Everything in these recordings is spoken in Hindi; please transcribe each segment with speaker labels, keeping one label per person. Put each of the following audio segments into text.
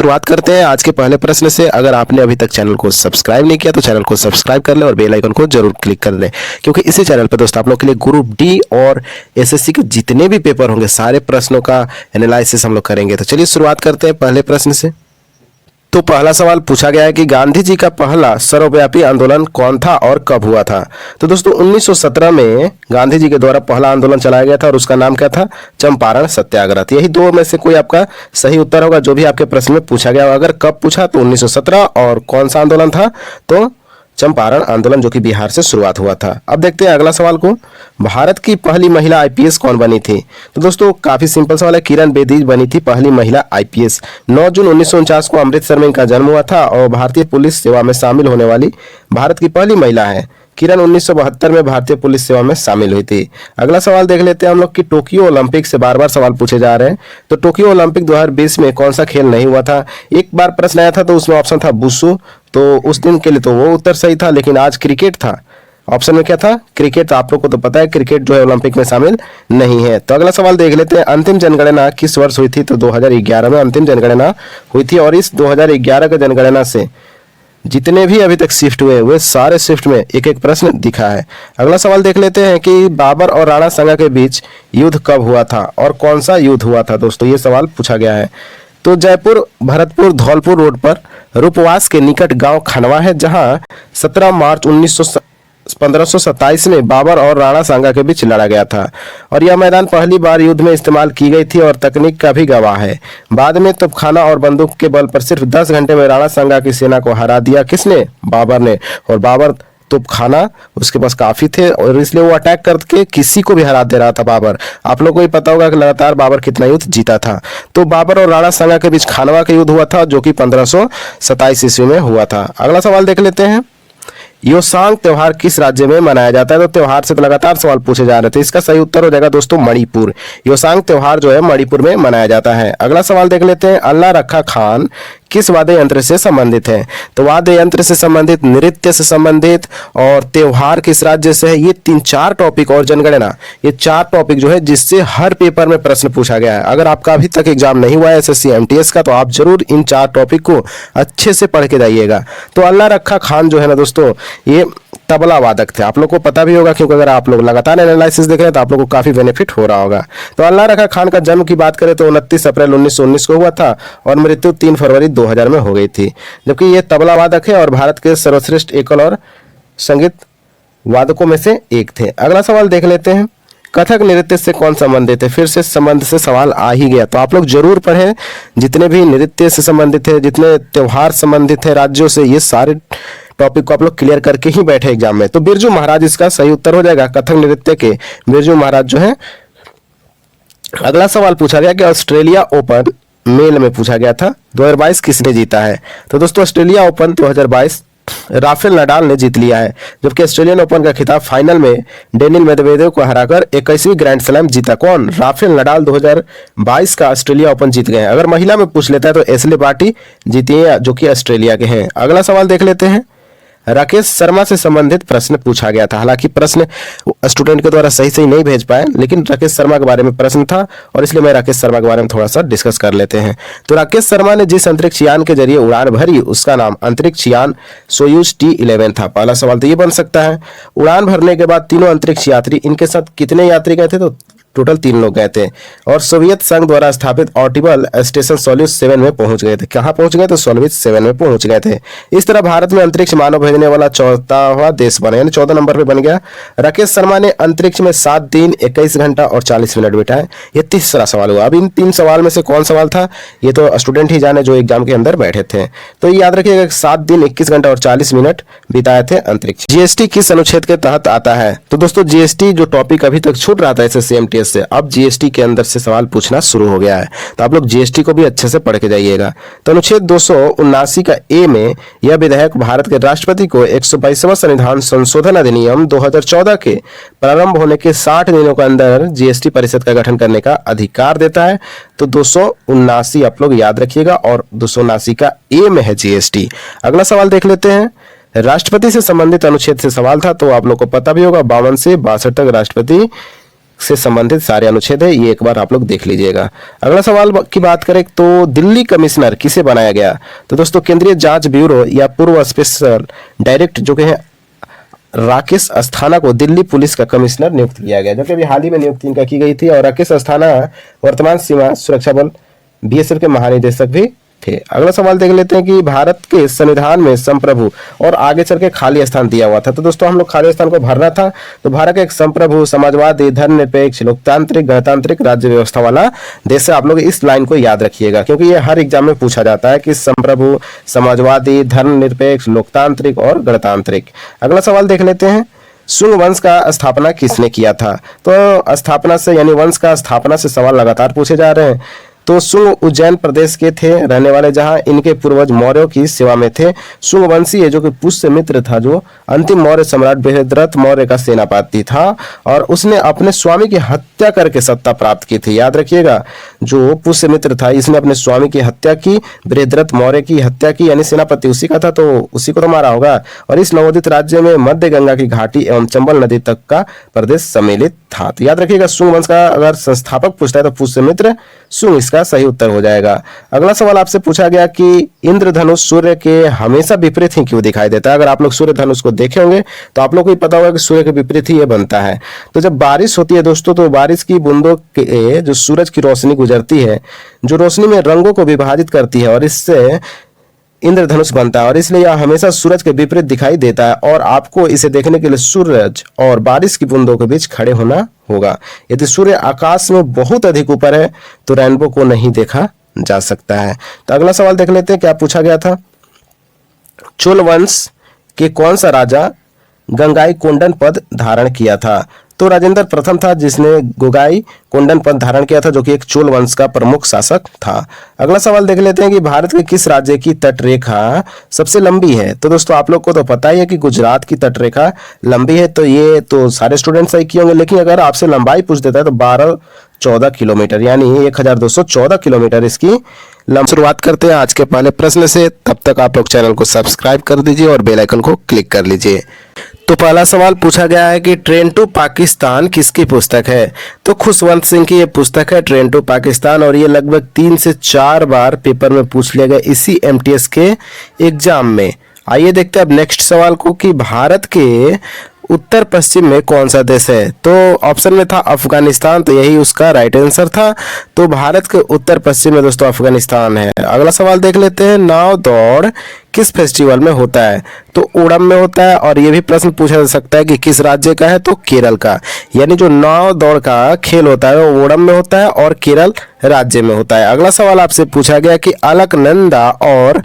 Speaker 1: शुरुआत करते हैं आज के पहले प्रश्न से। अगर आपने अभी तक चैनल को सब्सक्राइब नहीं किया तो चैनल को सब्सक्राइब कर लें और बेल आइकन को जरूर क्लिक कर लें, क्योंकि इसी चैनल पर दोस्तों आप लोग के लिए ग्रुप डी और एसएससी के जितने भी पेपर होंगे सारे प्रश्नों का एनालिसिस हम लोग करेंगे। तो चलिए शुरुआत करते हैं पहले प्रश्न से। तो पहला सवाल पूछा गया है कि गांधी जी का पहला सर्वव्यापी आंदोलन कौन था और कब हुआ था। तो दोस्तों 1917 में गांधी जी के द्वारा पहला आंदोलन चलाया गया था और उसका नाम क्या था? चंपारण सत्याग्रह। यही दो में से कोई आपका सही उत्तर होगा जो भी आपके प्रश्न में पूछा गया। अगर कब पूछा तो 1917, और कौन सा आंदोलन था तो चंपारण आंदोलन, जो कि बिहार से शुरुआत हुआ था। अब देखते हैं अगला सवाल को। भारत की पहली महिला आईपीएस कौन बनी थी? तो दोस्तों काफी सिंपल सवाल है, किरण बेदी बनी थी पहली महिला आईपीएस। 9 जून 1949 को अमृतसर में इनका जन्म हुआ था और भारतीय पुलिस सेवा में शामिल होने वाली भारत की पहली महिला है। किरण 1972 में भारतीय पुलिस सेवा में शामिल हुई थी। अगला सवाल देख लेते हैं हम लोग कि टोक्यो ओलंपिक से बार बार सवाल पूछे जा रहे हैं। तो टोक्यो ओलंपिक 2020 में कौन सा खेल नहीं हुआ था? एक बार प्रश्न आया था तो उसमें ऑप्शन था वुशु, तो उस दिन के लिए तो वो उत्तर सही था, लेकिन आज क्रिकेट था। ऑप्शन में क्या था? क्रिकेट। तो आप लोग को तो पता है क्रिकेट जो है ओलंपिक में शामिल नहीं है। तो अगला सवाल देख लेते हैं, अंतिम जनगणना किस वर्ष हुई थी? तो 2011 में अंतिम जनगणना हुई थी और इस 2011 के जनगणना से जितने भी अभी तक शिफ्ट हुए वे सारे शिफ्ट में एक एक प्रश्न दिखा है। अगला सवाल देख लेते हैं कि बाबर और राणा सांगा के बीच युद्ध कब हुआ था और कौन सा युद्ध हुआ था? दोस्तों ये सवाल पूछा गया है। तो जयपुर भरतपुर धौलपुर रोड पर रूपवास के निकट गांव खनवा है, जहां 17 मार्च 1527 में बाबर और राणा सांगा के बीच लड़ा गया था और यह मैदान पहली बार युद्ध में इस्तेमाल की गई थी और तकनीक का भी गवाह है। बाद में तोपखाना और बंदूक के बल पर सिर्फ 10 घंटे में राणा सांगा की सेना को हरा दिया। किसने? बाबर ने। और बाबर तोपखाना उसके पास काफी थे और इसलिए वो अटैक करके किसी को भी हरा दे रहा था बाबर। आप लोगों को भी पता होगा कि लगातार बाबर कितना युद्ध जीता था। तो बाबर और राणा सांगा के बीच खानवा का युद्ध हुआ था जो कि 1527 ईस्वी में हुआ था। अगला सवाल देख लेते हैं, योसांग त्योहार किस राज्य में मनाया जाता है? तो त्योहार से तो लगातार सवाल पूछे जा रहे थे, इसका सही उत्तर हो जाएगा दोस्तों मणिपुर। योसांग त्योहार जो है मणिपुर में मनाया जाता है। अगला सवाल देख लेते हैं, अल्लाह रखा खान किस वाद्य यंत्र से संबंधित है? तो वाद्य यंत्र से संबंधित, नृत्य से संबंधित और त्योहार किस राज्य से है, ये 3-4 टॉपिक और जनगणना, ये 4 टॉपिक जो है जिससे हर पेपर में प्रश्न पूछा गया है। अगर आपका अभी तक एग्जाम नहीं हुआ है एसएससी एमटीएस का तो आप जरूर इन 4 टॉपिक को अच्छे से पढ़ के जाइएगा। तो अल्लाह रखा खान जो है ना दोस्तों ये तबला वादक थे। आप लोग को पता भी होगा क्योंकि अगर आप लोग लगातार एनालिसिस देख रहे हैं तो आप लोग को काफी बेनिफिट हो रहा होगा। तो अल्लाह रखा खान का जन्म की बात करें तो 29 अप्रैल 1919 को हुआ था और मृत्यु 3 फरवरी 2000 में हो गई थी। जबकि ये तबला वादक है और भारत के सर्वश्रेष्ठ एकल और संगीत वादकों में से एक थे। अगला सवाल देख लेते हैं, कथक नृत्य से कौन संबंधित है? फिर से संबंध से सवाल आ ही गया, तो आप लोग जरूर पढ़ें। जितने भी नृत्य से संबंधित है, जितने त्योहार संबंधित है राज्यों से, ये सारे टॉपिक को आप लोग क्लियर करके ही बैठे एग्जाम में। तो बिरजू महाराज इसका सही उत्तर हो जाएगा, कथक नृत्य के बिरजू महाराज जो है। अगला सवाल पूछा गया कि ऑस्ट्रेलिया ओपन मेल में पूछा गया था 2022 किसने जीता है? तो दोस्तों ऑस्ट्रेलिया ओपन 2022 राफेल नडाल ने जीत लिया है, जबकि ऑस्ट्रेलियन ओपन का खिताब फाइनल में डेनियल मेदवेदेव को हराकर 21वीं ग्रैंड स्लैम जीता। कौन? राफेल नडाल 2022 का ऑस्ट्रेलिया ओपन जीत गए। अगर महिला में पूछ लेता है तो एशले बार्टी जीती है जो कि ऑस्ट्रेलिया के हैं। अगला सवाल देख लेते हैं, राकेश शर्मा से संबंधित प्रश्न पूछा गया था। हालांकि प्रश्न स्टूडेंट के द्वारा सही नहीं भेज पाए, लेकिन राकेश शर्मा के बारे में प्रश्न था और इसलिए मैं राकेश शर्मा के बारे में थोड़ा सा डिस्कस कर लेते हैं। तो राकेश शर्मा ने जिस अंतरिक्ष यान के जरिए उड़ान भरी उसका नाम अंतरिक्ष यान सोयूज T11 था। पहला सवाल तो ये बन सकता है। उड़ान भरने के बाद तीनों अंतरिक्ष यात्री, इनके साथ कितने यात्री गए थे? तो टोटल 3 लोग गए थे और सोवियत संघ द्वारा स्थापित ऑर्बिटल स्टेशन सोल्यूज 7 में पहुंच गए थे। कहां पहुंच गए? तो सोल्यूज 7 में पहुंच गए थे। इस तरह भारत में अंतरिक्ष मानव भेजने वाला 14वां देश बने, यानी 14 नंबर पे बन गया। राकेश शर्मा ने अंतरिक्ष में 7 दिन 21 घंटा और 40 मिनट बिताए। ये तीसरा सवाल हुआ। अब इन 3 सवाल में से कौन सवाल था ये तो स्टूडेंट ही जाने जो एग्जाम के अंदर बैठे थे। तो याद रखिएगा 7 दिन 21 घंटा और 40 मिनट बिताए थे अंतरिक्ष। जीएसटी किस अनुच्छेद के तहत आता है? तो दोस्तों जीएसटी जो टॉपिक अभी तक छूट रहा था एसएससी एमटीएस से, अब जीएसटी के अंदर से सवाल पूछना शुरू हो गया है। तो आप लोग जीएसटी को भी अच्छे से पढ़ के जाइएगा। तो अनुच्छेद 279 का ए में यह विधेयक भारत के राष्ट्रपति को 122वां संविधान संशोधन अधिनियम 2014 के प्रारंभ होने के 60 दिनों के अंदर जीएसटी परिषद का गठन करने का अधिकार देता है। तो 279 आप लोग याद रखिएगा और 279 का ए में है जीएसटी। अगला सवाल देख लेते हैं, राष्ट्रपति से संबंधित अनुच्छेद से सवाल था, तो आप लोग को पता भी होगा 52 से 62 तक राष्ट्रपति से संबंधित सारे अनुच्छेद है, ये एक बार आप लोग देख लीजिएगा। अगला सवाल की बात करें तो दिल्ली कमिश्नर किसे बनाया गया? तो दोस्तों केंद्रीय जांच ब्यूरो या पूर्व स्पेशल डायरेक्टर जो कि है राकेश अस्थाना को दिल्ली पुलिस का कमिश्नर नियुक्त किया गया, जो कि अभी हाल ही में नियुक्ति इनका की गई थी। और राकेश अस्थाना वर्तमान सीमा सुरक्षा बल बीएसएफ के महानिदेशक भी थे। अगला सवाल देख लेते हैं कि भारत के संविधान में संप्रभु और आगे चल के खाली स्थान दिया हुआ था। तो दोस्तों हम लोग खाली स्थान को भरना था। तो भारत एक संप्रभु, समाजवादी, धर्मनिरपेक्ष, लोकतांत्रिक, गणतांत्रिक राज्य व्यवस्था वाला देश है। आप लोग इस लाइन को याद रखिएगा क्योंकि ये हर एग्जाम में पूछा जाता है कि संप्रभु, समाजवादी, धर्मनिरपेक्ष, लोकतांत्रिक और गणतांत्रिक। अगला सवाल देख लेते हैं, शुंग वंश का स्थापना किसने किया था? तो स्थापना से यानी वंश का स्थापना से सवाल लगातार पूछे जा रहे हैं। तो शुंग उज्जैन प्रदेश के थे रहने वाले, जहां इनके पूर्वज मौर्यों की सेवा में थे। शुंग वंशी है जो कि पुष्यमित्र था, जो अंतिम मौर्य सम्राट बृहद्रथ मौर्य का सेनापति था और उसने अपने स्वामी की हत्या करके सत्ता प्राप्त की थी। याद रखिएगा, जो पुष्यमित्र था इसने अपने स्वामी की हत्या की, बृहद्रथ मौर्य की हत्या की, यानी सेनापति उसी का था, तो उसी को तो मारा होगा। और इस नवोदित राज्य में मध्य गंगा की घाटी एवं चंबल नदी तक का प्रदेश सम्मिलित था। तो याद रखिएगा, शुंग वंश का अगर संस्थापक पूछता है तो पुष्यमित्र शुंग इसका सही उत्तर हो जाएगा। अगला सवाल आपसे पूछा गया कि इंद्रधनुष सूर्य के हमेशा विपरीत ही क्यों दिखाई देता है? अगर आप लोग सूर्य धनुष को देखे होंगे तो आप लोग को पता होगा कि सूर्य के विपरीत ही ये बनता है। तो जब बारिश होती है दोस्तों, तो बारिश की बूंदों के जो सूरज की रोशनी गुजरती है, जो रोशनी में रंगों को विभाजित करती है और इससे इंद्रधनुष बनता है, और इसलिए यह हमेशा सूरज के विपरीत दिखाई देता है। और आपको इसे देखने के लिए सूरज और बारिश की बूंदों के बीच खड़े होना होगा। यदि सूर्य आकाश में बहुत अधिक ऊपर है तो रेनबो को नहीं देखा जा सकता है। तो अगला सवाल देख लेते हैं, क्या पूछा गया था? चोल वंश के कौन सा राजा गंगाई कोंडन पद धारण किया था? तो राजेंद्र प्रथम था जिसने गोगाई कोंडन पद धारण किया था, जो कि एक चोल वंश का प्रमुख शासक था। अगला सवाल देख लेते हैं कि भारत के किस राज्य की तटरेखा सबसे लंबी है? तो दोस्तों आप लोग को तो पता ही है कि गुजरात की तटरेखा लंबी है, तो ये तो सारे स्टूडेंट सही किए होंगे। लेकिन अगर आपसे लंबाई पूछ देता है तो 1214 किलोमीटर यानी 1214 किलोमीटर इसकी शुरुआत करते हैं आज के पहले प्रश्न से। तब तक आप लोग चैनल को सब्सक्राइब कर दीजिए और बेल आइकन को क्लिक कर लीजिए। तो पहला सवाल पूछा गया है कि ट्रेन टू पाकिस्तान किसकी पुस्तक है? तो खुशवंत सिंह की ये पुस्तक है ट्रेन टू पाकिस्तान, और ये लगभग 3 से 4 बार पेपर में पूछ लिया गया इसी एमटीएस के एग्जाम में। आइए देखते हैं अब नेक्स्ट सवाल को कि भारत के उत्तर पश्चिम में कौन सा देश है? तो ऑप्शन में था अफगानिस्तान, तो यही उसका राइट आंसर था। तो भारत के उत्तर पश्चिम में दोस्तों अफगानिस्तान है। अगला सवाल देख लेते हैं, नाव दौड़ किस फेस्टिवल में होता है? तो ओणम में होता है। और ये भी प्रश्न पूछा जा सकता है कि किस राज्य का है? तो केरल का। यानी जो नाव दौड़ का खेल होता है वो ओणम में होता है और केरल राज्य में होता है। अगला सवाल आपसे पूछा गया कि अलकनंदा और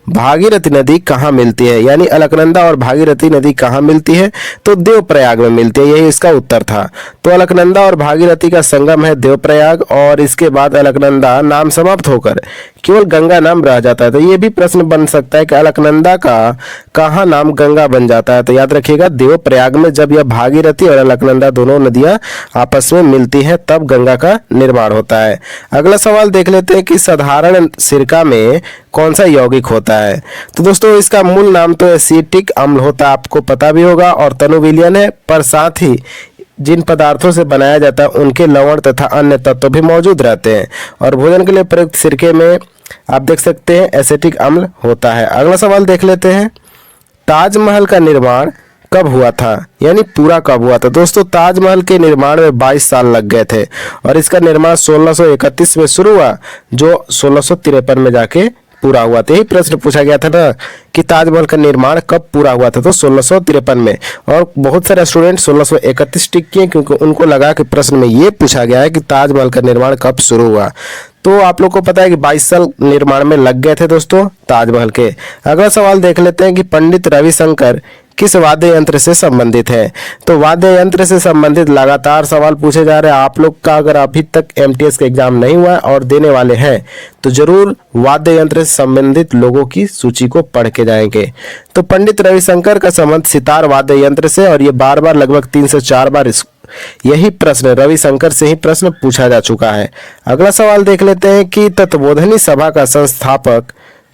Speaker 1: भागीरथी नदी कहाँ मिलती है? यानी अलकनंदा और भागीरथी नदी कहाँ मिलती है? तो देवप्रयाग में मिलती है, यही इसका उत्तर था। तो अलकनंदा और भागीरथी का संगम है देवप्रयाग, और इसके बाद अलकनंदा नाम समाप्त होकर केवल गंगा नाम रह जाता है। तो ये भी प्रश्न बन सकता है कि अलकनंदा का कहाँ नाम गंगा बन जाता है? तो याद रखिएगा देवप्रयाग में जब यह भागीरथी और अलकनंदा दोनों नदियां आपस में मिलती हैं तब गंगा का निर्माण होता है। अगला सवाल देख लेते हैं कि साधारण सिरका में कौन सा यौगिक होता है? तो दोस्तों इसका मूल नाम तो एसिटिक अम्ल होता है, आपको पता भी होगा, और तनु विलयन है, पर साथ ही जिन पदार्थों से बनाया जाता है उनके लवण तथा अन्य तत्व भी मौजूद रहते हैं। और भोजन के लिए प्रयुक्त सिरके में आप देख सकते हैं एसिटिक अम्ल होता है। अगला सवाल देख लेते हैं, ताजमहल का निर्माण कब हुआ था? यानी पूरा कब हुआ था? दोस्तों ताजमहल के निर्माण में 22 साल लग गए थे, और इसका निर्माण 1631 में शुरू हुआ, जो 1653 में जाके पूरा हुआ था। यही प्रश्न पूछा गया था ना कि ताजमहल का निर्माण कब पूरा हुआ था? तो 1653 में। और बहुत सारे स्टूडेंट 1631 टिक किए क्योंकि उनको लगा कि प्रश्न में ये पूछा गया है कि ताजमहल का निर्माण कब शुरू हुआ। तो आप लोग को पता है कि 22 साल निर्माण में लग गए थे दोस्तों ताजमहल के। अगला सवाल देख लेते हैं कि पंडित रविशंकर किस वाद्य यंत्र से संबंधित है? तो वाद्य यंत्र से संबंधित लगातार सवाल पूछे जा रहे हैं। आप लोग का अगर अभी तक एमटीएस का एग्जाम नहीं हुआ है और देने वाले हैं तो जरूर वाद्य यंत्र से संबंधित लोगों की सूची को पढ़ के जाएंगे। तो पंडित रविशंकर का संबंध सितार वाद्य यंत्र से, और ये बार बार लगभग 3 से 4 बार यही प्रश्न रविशंकर से ही प्रश्न पूछा जा चुका है। अगला सवाल देख लेते हैं कि तत्वबोधनी सभा का संस्थापक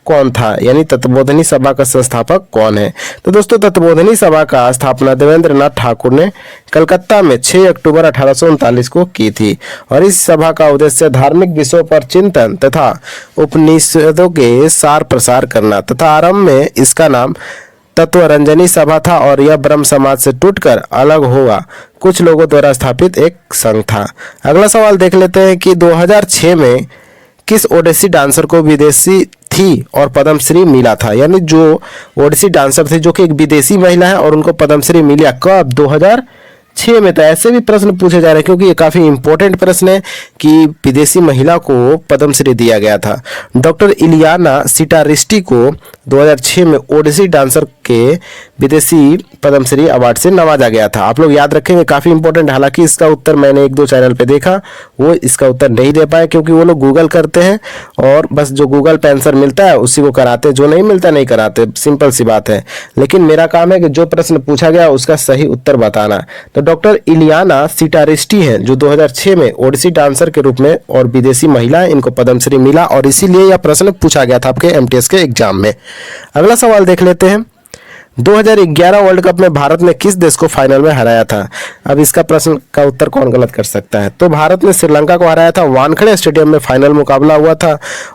Speaker 1: कौन था, यानी तत्वबोधिनी सभा का संस्थापक कौन है। तो दोस्तों तत्वबोधिनी सभा का स्थापना देवेंद्र नाथ ठाकुर ने कलकत्ता में 6 अक्टूबर 1839 को की थी और इस सभा का उद्देश्य धार्मिक विषयों पर चिंतन तथा उपनिषदों के सार प्रसार करना तथा आरंभ में इसका नाम तत्वरंजनी सभा था और यह ब्रह्म समाज से टूटकर अलग हुआ कुछ लोगों द्वारा स्थापित एक संघ था। अगला सवाल देख लेते हैं कि 2006 में किस ओडिसी डांसर को विदेशी थी और पद्मश्री मिला था, यानी जो ओडिसी डांसर थी जो कि एक विदेशी महिला है और उनको पद्मश्री मिला कब, 2006 में। तो ऐसे भी प्रश्न पूछे जा रहे हैं क्योंकि ये काफी इंपॉर्टेंट प्रश्न है कि विदेशी महिला को पद्मश्री दिया गया था। डॉक्टर इलियाना सिटारिस्टी को 2006 में ओडिसी डांसर के विदेशी पद्मश्री अवार्ड से नवाजा गया था। आप लोग याद रखेंगे, काफी इंपॉर्टेंट। हालांकि इसका उत्तर मैंने 1-2 चैनल पे देखा, वो इसका उत्तर नहीं दे पाए क्योंकि वो लोग गूगल करते हैं और बस जो गूगल पे आंसर मिलता है उसी को कराते, जो नहीं मिलता नहीं कराते, सिंपल सी बात है। लेकिन मेरा काम है कि जो प्रश्न पूछा गया उसका सही उत्तर बताना। तो डॉक्टर इलियाना सिटारिस्टी हैं जो 2006 में ओडिसी डांसर के रूप में और विदेशी महिला है, इनको पद्मश्री मिला और इसीलिए यह प्रश्न पूछा गया था आपके एमटीएस के एग्जाम में। अगला सवाल देख लेते हैं, 2011 वर्ल्ड कप में भारत ने किस देश को फाइनल में हराया था। अब इसका प्रश्न का उत्तर कौन गलत कर सकता है। तो भारत ने श्रीलंका को हराया था, वानखेड़े स्टेडियम में फाइनल मुकाबला हुआ था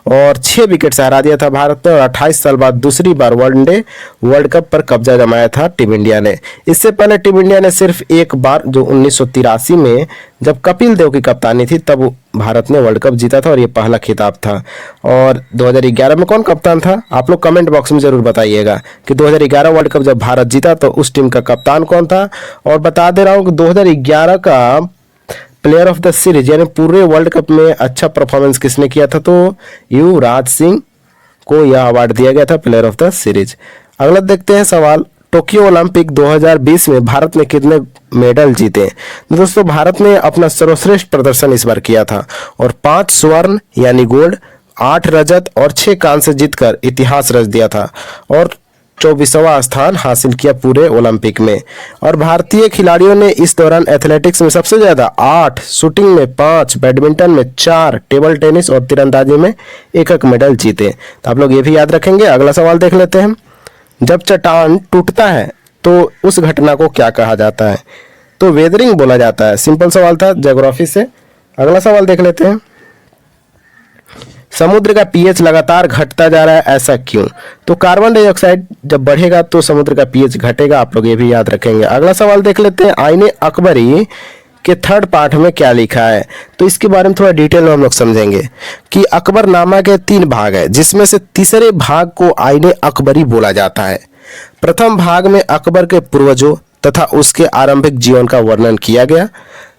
Speaker 1: और 6 विकेट से हरा दिया था भारत ने और 28 साल बाद दूसरी बार वनडे वर्ल्ड कप पर कब्जा जमाया था टीम इंडिया ने। इससे पहले टीम इंडिया ने सिर्फ एक बार, जो 1983 में जब कपिल देव की कप्तानी थी तब भारत ने वर्ल्ड कप जीता था और ये पहला खिताब था। और 2011 में कौन कप्तान था, आप लोग कमेंट बॉक्स में जरूर बताइएगा कि 2011 वर्ल्ड कप जब भारत जीता तो उस टीम का कप्तान कौन था। और बता दे रहा हूं कि 2011 का प्लेयर ऑफ द सीरीज यानी पूरे वर्ल्ड कप में अच्छा परफॉर्मेंस किसने किया था, तो युवराज सिंह को यह अवार्ड दिया गया था प्लेयर ऑफ द सीरीज। अगला देखते हैं सवाल, टोक्यो ओलंपिक 2020 में भारत ने कितने मेडल जीते। तो दोस्तों भारत ने अपना सर्वश्रेष्ठ प्रदर्शन इस बार किया था और 5 स्वर्ण यानी गोल्ड, 8 रजत और 6 कांस्य जीतकर इतिहास रच दिया था और 24वां स्थान हासिल किया पूरे ओलंपिक में। और भारतीय खिलाड़ियों ने इस दौरान एथलेटिक्स में सबसे ज्यादा 8, शूटिंग में 5, बैडमिंटन में 4, टेबल टेनिस और तीरंदाजी में 1 मेडल जीते। तो आप लोग ये भी याद रखेंगे। अगला सवाल देख लेते हैं, जब चट्टान टूटता है तो उस घटना को क्या कहा जाता है। तो वेदरिंग बोला जाता है। सिंपल सवाल था ज्योग्राफी से। अगला सवाल देख लेते हैं, समुद्र का पीएच लगातार घटता जा रहा है, ऐसा क्यों। तो कार्बन डाइऑक्साइड जब बढ़ेगा तो समुद्र का पीएच घटेगा, आप लोग ये भी याद रखेंगे। अगला सवाल देख लेते हैं, आईने अकबरी के 3rd पार्ट में क्या लिखा है। तो इसके बारे में थोड़ा डिटेल में हम लोग समझेंगे कि अकबरनामा के 3 भाग है जिसमें से तीसरे भाग को आईने अकबरी बोला जाता है। प्रथम भाग में अकबर के पूर्वजों तथा उसके आरंभिक जीवन का वर्णन किया गया,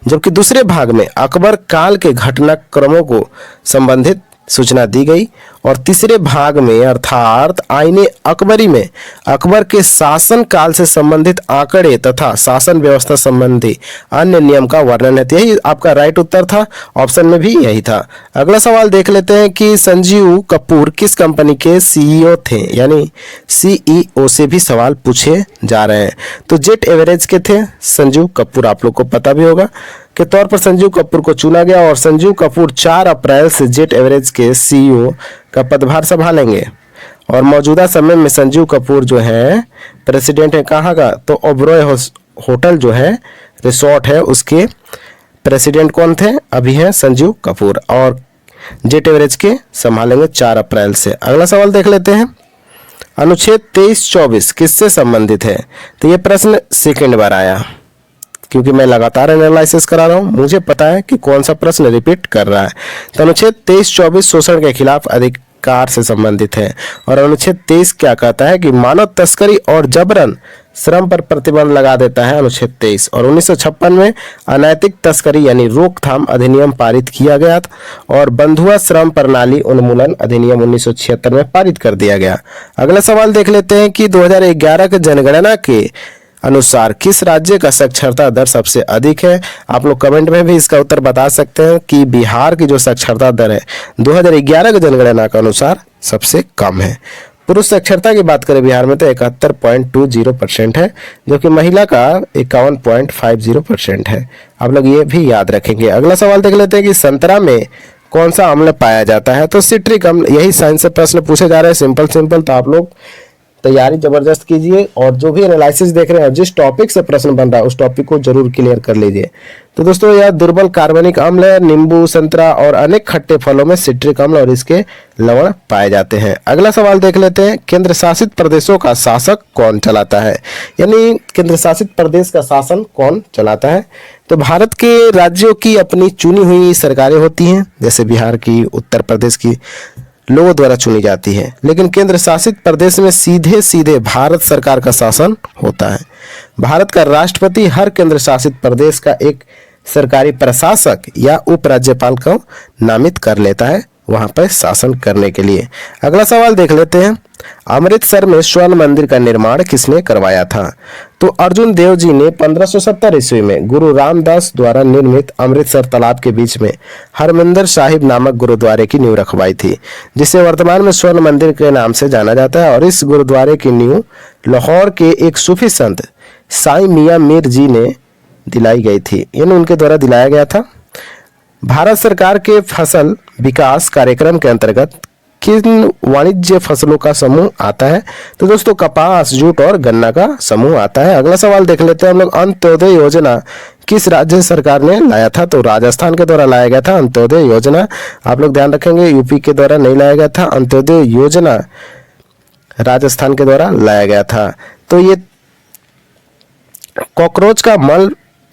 Speaker 1: जबकि दूसरे भाग में अकबर काल के घटनाक्रमों को संबंधित सूचना दी गई और तीसरे भाग में अर्थात आईने अकबरी में अकबर के शासन काल से संबंधित आंकड़े तथा शासन व्यवस्था संबंधी अन्य नियम का वर्णन है। यही आपका राइट उत्तर था, ऑप्शन में भी यही था। अगला सवाल देख लेते हैं कि संजीव कपूर किस कंपनी के सीईओ थे, यानी सीईओ से भी सवाल पूछे जा रहे हैं। तो जेट एवरेज के थे संजीव कपूर, आप लोग को पता भी होगा के तौर पर संजीव कपूर को चुना गया और संजीव कपूर 4 अप्रैल से जेट एवरेज के सीईओ का पदभार संभालेंगे। और मौजूदा समय में संजीव कपूर जो है प्रेसिडेंट है कहाँ का, तो ओबरॉय होटल जो है रिसोर्ट है उसके प्रेसिडेंट कौन थे, अभी हैं संजीव कपूर और जेट एवरेज के संभालेंगे 4 अप्रैल से। अगला सवाल देख लेते हैं, अनुच्छेद 23-24 किससे संबंधित है। तो ये प्रश्न सेकेंड बार आया क्योंकि मैं लगातार एनालिसिस करा रहा हूं, मुझे पता है कि कौन सा प्रश्न रिपीट कर रहा है। तो अनुच्छेद 23-24 शोषण के खिलाफ अधिकार से संबंधित है और अनुच्छेद 23 क्या कहता है कि मानव तस्करी और जबरन श्रम पर प्रतिबंध लगा देता है अनुच्छेद 23। और 1956 में अनैतिक तस्करी यानी रोकथाम अधिनियम पारित किया गया और बंधुआ श्रम प्रणाली उन्मूलन अधिनियम 1976 में पारित कर दिया गया। अगला सवाल देख लेते हैं कि 2011 के जनगणना के अनुसार किस राज्य का साक्षरता दर सबसे अधिक है। आप लोग कमेंट में भी इसका उत्तर बता सकते हैं कि बिहार की जो साक्षरता दर है 2011 के जनगणना के अनुसार सबसे कम है। पुरुष साक्षरता की बात करें बिहार में तो 71.20% है, जबकि महिला का 51.50% है। आप लोग ये भी याद रखेंगे। अगला सवाल देख लेते हैं कि संतरा में कौन सा अम्ल पाया जाता है? तो सिट्रिक अम्ल। यही साइंस से प्रश्न पूछे जा रहे हैं, सिंपल सिंपल। तो आप लोग तैयारी जबरदस्त कीजिए और जो भी एनालिसिस देख रहे हैं, जिस टॉपिक से प्रश्न बन रहा है उस टॉपिक को जरूर क्लियर कर लीजिए। तो दोस्तों यह दुर्बल कार्बनिक अम्ल है। नींबू, संतरा और अनेक खट्टे फलों में सिट्रिक अम्ल और इसके लवण पाए जाते हैं। अगला सवाल देख लेते हैं, केंद्र शासित प्रदेशों का शासक कौन चलाता है? यानी केंद्र शासित प्रदेश का शासन कौन चलाता है? तो भारत के राज्यों की अपनी चुनी हुई सरकारें होती हैं, जैसे बिहार की, उत्तर प्रदेश की, लोगों द्वारा चुनी जाती है। लेकिन केंद्र शासित प्रदेश में सीधे सीधे भारत सरकार का शासन होता है। भारत का राष्ट्रपति हर केंद्र शासित प्रदेश का एक सरकारी प्रशासक या उपराज्यपाल को नामित कर लेता है वहां पर शासन करने के लिए। अगला सवाल देख लेते हैं, अमृतसर में स्वर्ण मंदिर का निर्माण किसने करवाया था? तो अर्जुन देव जी ने 1570 ईस्वी में गुरु रामदास द्वारा निर्मित अमृतसर तालाब के बीच में हरमिंदर साहिब नामक गुरुद्वारे की नींव रखवाई थी, जिसे वर्तमान में स्वर्ण मंदिर के नाम से जाना जाता है। और इस गुरुद्वारे की नींव लाहौर के एक सूफी संत साईं मियां मीर जी ने दिलाई गई थी, यानी उनके द्वारा दिलाया गया था। भारत सरकार के फसल विकास कार्यक्रम के अंतर्गत किन वाणिज्य फसलों का समूह आता है? तो दोस्तों कपास, जूट और गन्ना का समूह आता है। अगला सवाल देख लेते हैं हम लोग, अंत्योदय योजना किस राज्य सरकार ने लाया था? तो राजस्थान के द्वारा लाया गया था अंत्योदय योजना। आप लोग ध्यान रखेंगे, यूपी के द्वारा नहीं लाया गया था। अंत्योदय योजना राजस्थान के द्वारा लाया गया था। तो ये कॉकरोच का मल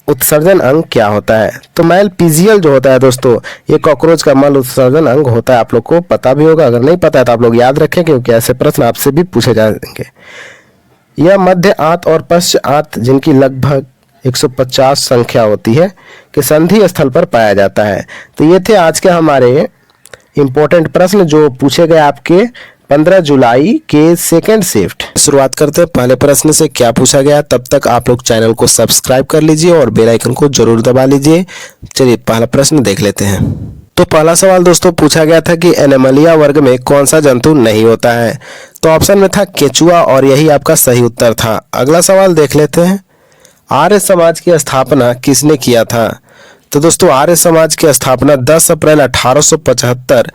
Speaker 1: उत्सर्जन अंग क्या होता है? तो मैल पीजियल जो होता है दोस्तों, ये कॉकरोच का मल उत्सर्जन अंग होता है। आप लोग को पता भी होगा, अगर नहीं पता है तो आप लोग याद रखें, क्योंकि ऐसे प्रश्न आपसे भी पूछे जाएंगे। यह मध्य आंत और पश्च आंत, जिनकी लगभग 150 संख्या होती है, कि संधि स्थल पर पाया जाता है। तो ये थे आज के हमारे इंपॉर्टेंट प्रश्न जो पूछे गए आपके 15 जुलाई के सेकंड शिफ्ट। शुरुआत करते हैं पहले प्रश्न से, क्या पूछा गया। तब तक आप लोग चैनल को सब्सक्राइब कर लीजिए और बेल आइकन को जरूर दबा लीजिए। चलिए पहला प्रश्न देख लेते हैं। तो पहला सवाल दोस्तों पूछा गया था कि एनिमलिया वर्ग में कौन सा जंतु नहीं होता है? तो ऑप्शन में था केचुआ और यही आपका सही उत्तर था। अगला सवाल देख लेते हैं, आर्य समाज की स्थापना किसने किया था? तो दोस्तों आर्य समाज की स्थापना 10 अप्रैल 1875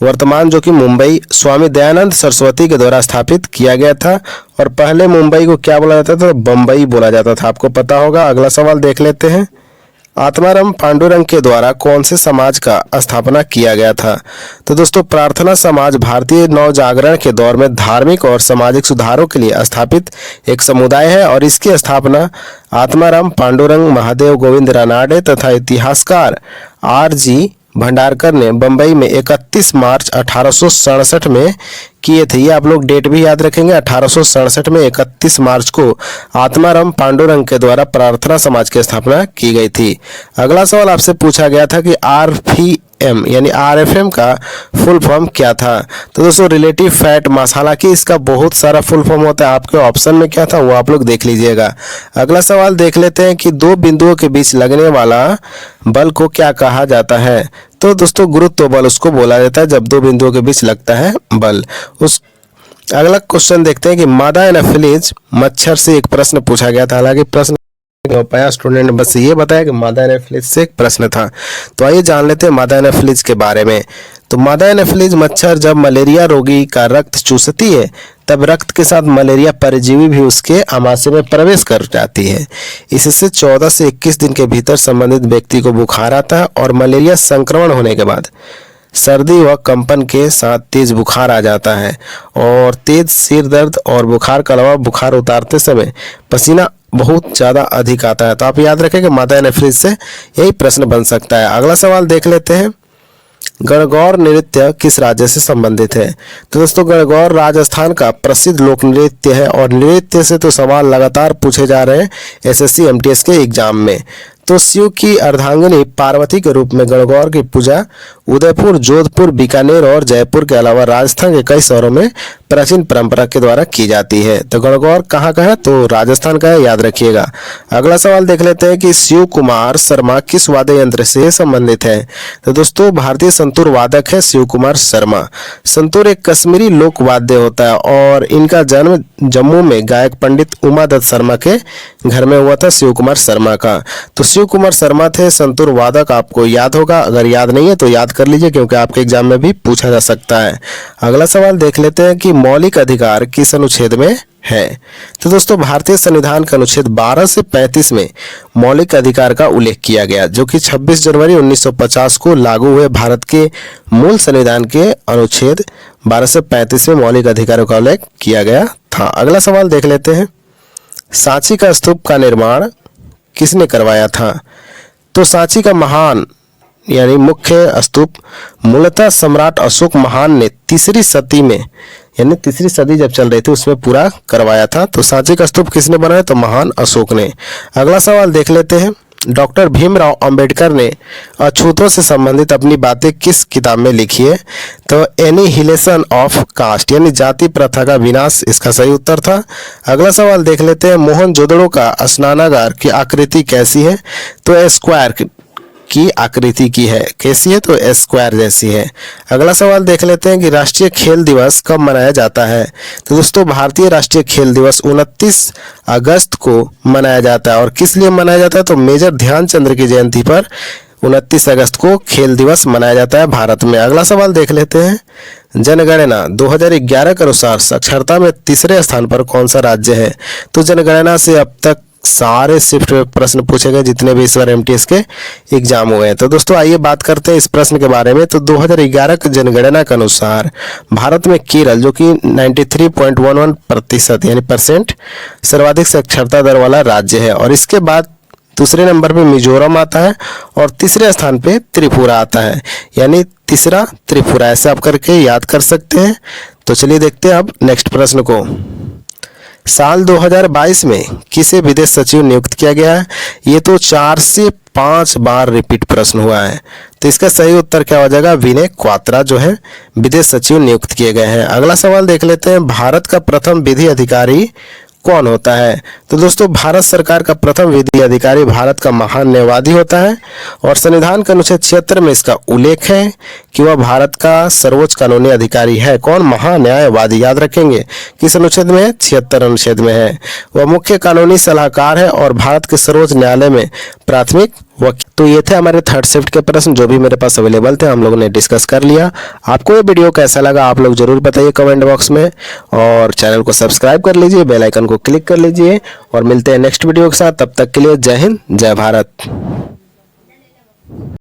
Speaker 1: वर्तमान जो कि मुंबई स्वामी दयानंद सरस्वती के द्वारा स्थापित किया गया था। और पहले मुंबई को क्या बोला जाता था? बम्बई बोला जाता था, आपको पता होगा। अगला सवाल देख लेते हैं, आत्माराम पांडुरंग के द्वारा कौन से समाज का स्थापना किया गया था? तो दोस्तों प्रार्थना समाज भारतीय नवजागरण के दौर में धार्मिक और सामाजिक सुधारों के लिए स्थापित एक समुदाय है और इसकी स्थापना आत्माराम पांडुरंग, महादेव गोविंद रानाडे तथा इतिहासकार R.G. भंडारकर ने बंबई में 31 मार्च 1867 में किए थे। ये आप लोग डेट भी याद रखेंगे, 1867 में 31 मार्च को आत्माराम पांडुरंग के द्वारा प्रार्थना समाज की स्थापना की गई थी। अगला सवाल आपसे पूछा गया था कि RPM यानी RFM का फुल फॉर्म क्या था? तो दोस्तों रिलेटिव फैट मास, हालांकि इसका बहुत सारा फुल फॉर्म होता है, आपके ऑप्शन में क्या था वो आप लोग देख लीजिएगा। अगला सवाल देख लेते हैं कि दो बिंदुओं के बीच लगने वाला बल को क्या कहा जाता है? तो दोस्तों गुरुत्व बल उसको बोला जाता है जब दो बिंदुओं के बीच लगता है बल। उस अगला क्वेश्चन देखते हैं कि मादा एनाफिलीज मच्छर से एक प्रश्न पूछा गया था, हालांकि प्रश्न पाया स्टूडेंट ने बस ये बताया कि मादा एनाफिलीज से एक प्रश्न था। तो आइए जान लेते हैं मादा एनाफिलीज के बारे में। तो मादा एनाफिलीज मच्छर जब मलेरिया रोगी का रक्त चूसती है तब रक्त के साथ मलेरिया परजीवी भी उसके आमाशय में प्रवेश कर जाती है। इससे 14 से 21 दिन के भीतर संबंधित व्यक्ति को बुखार आता है और मलेरिया संक्रमण होने के बाद सर्दी व कंपन के साथ तेज बुखार आ जाता है और तेज सिर दर्द और बुखार के अलावा बुखार उतारते समय पसीना बहुत ज़्यादा अधिक आता है। तो आप याद रखें कि मादा एनाफिलीज से यही प्रश्न बन सकता है। अगला सवाल देख लेते हैं, गणगौर नृत्य किस राज्य से संबंधित है? तो दोस्तों गणगौर राजस्थान का प्रसिद्ध लोक नृत्य है और नृत्य से तो सवाल लगातार पूछे जा रहे हैं SSC MTS के एग्जाम में। तो शिव की अर्धांगिनी पार्वती के रूप में गणगौर की पूजा उदयपुर, जोधपुर, बीकानेर और जयपुर के अलावा राजस्थान के कई शहरों में प्राचीन परंपरा के द्वारा की जाती है। तो गणगौर कहाँ का है? तो राजस्थान का है, याद रखिएगा। अगला सवाल देख लेते हैं कि शिव कुमार शर्मा किस वाद्य यंत्र से संबंधित है? तो दोस्तों भारतीय संतूर वादक है शिव कुमार शर्मा। संतूर एक कश्मीरी लोक वाद्य होता है और इनका जन्म जम्मू में गायक पंडित उमा दत्त शर्मा के घर में हुआ था, शिव कुमार शर्मा का। तो शिव कुमार शर्मा थे संतूर वादक, आपको याद होगा, अगर याद नहीं है तो याद कर लीजिए, क्योंकि आपके एग्जाम में भी पूछा जा सकता है। अगला सवाल देख लेते हैं कि मौलिक अधिकार किस अनुच्छेद में है। तो दोस्तों भारतीय संविधान के अनुच्छेद 12 से 35 में मौलिक अधिकार का उल्लेख किया गया, जो कि 26 जनवरी 1950 को लागू हुए भारत के मूल संविधान के अनुच्छेद 12 से 35 में मौलिक अधिकारों का उल्लेख किया गया था। अगला सवाल देख लेते हैं, सांची का स्तूप का निर्माण किसने करवाया था। तो सांची का महान यानी मुख्य स्तूप मूलतः सम्राट अशोक महान ने तीसरी सदी में, यानी तीसरी सदी जब चल रही थी उसमें पूरा करवाया था। तो सांची का स्तूप किसने बनाया, तो महान अशोक ने। अगला सवाल देख लेते हैं, डॉक्टर भीमराव अंबेडकर ने अछूतों से संबंधित अपनी बातें किस किताब में लिखी है। तो एनिहिलेशन ऑफ कास्ट यानी जाति प्रथा का विनाश इसका सही उत्तर था। अगला सवाल देख लेते हैं, मोहनजोदड़ो का स्नानागार की आकृति कैसी है। तो स्क्वायर की आकृति की है। कैसी है, तो स्क्वायर जैसी है। अगला सवाल देख लेते हैं कि राष्ट्रीय खेल दिवस कब मनाया जाता है। तो दोस्तों भारतीय राष्ट्रीय खेल दिवस 29 अगस्त को मनाया जाता है। और किस लिए मनाया जाता है, तो मेजर ध्यानचंद की जयंती पर 29 अगस्त को खेल दिवस मनाया जाता है भारत में। अगला सवाल देख लेते हैं, जनगणना 2011 के अनुसार साक्षरता में तीसरे स्थान पर कौन सा राज्य है। तो जनगणना से अब तक सारे शिफ्ट प्रश्न पूछे गए जितने भी इस बार एमटीएस के एग्जाम हुए हैं। तो दोस्तों आइए बात करते हैं इस प्रश्न के बारे में। तो 2011 की जनगणना के अनुसार भारत में केरल, जो कि 93.11% यानी परसेंट सर्वाधिक साक्षरता दर वाला राज्य है। और इसके बाद दूसरे नंबर पे मिजोरम आता है और तीसरे स्थान पे त्रिपुरा आता है, यानी तीसरा त्रिपुरा। ऐसे आप करके याद कर सकते हैं। तो चलिए देखते हैं अब नेक्स्ट प्रश्न को। साल 2022 में किसे विदेश सचिव नियुक्त किया गया है। ये तो 4 से 5 बार रिपीट प्रश्न हुआ है। तो इसका सही उत्तर क्या हो जाएगा, विनय क्वात्रा जो है विदेश सचिव नियुक्त किए गए हैं। अगला सवाल देख लेते हैं, भारत का प्रथम विधि अधिकारी कौन होता है। तो दोस्तों भारत सरकार का प्रथम विधि अधिकारी भारत का महान न्यायवादी होता है। और संविधान के अनुच्छेद 76 में इसका उल्लेख है कि वह भारत का सर्वोच्च कानूनी अधिकारी है। कौन, महान्यायवादी। याद रखेंगे किस अनुच्छेद में है, 76 अनुच्छेद में है। वह मुख्य कानूनी सलाहकार है और भारत के सर्वोच्च न्यायालय में प्राथमिक वकील। तो ये थे हमारे थर्ड शिफ्ट के प्रश्न जो भी मेरे पास अवेलेबल थे, हम लोगों ने डिस्कस कर लिया। आपको ये वीडियो कैसा लगा आप लोग जरूर बताइए कमेंट बॉक्स में। और चैनल को सब्सक्राइब कर लीजिए, बेल आइकन को क्लिक कर लीजिए। और मिलते हैं नेक्स्ट वीडियो के साथ। तब तक के लिए जय हिंद, जय भारत।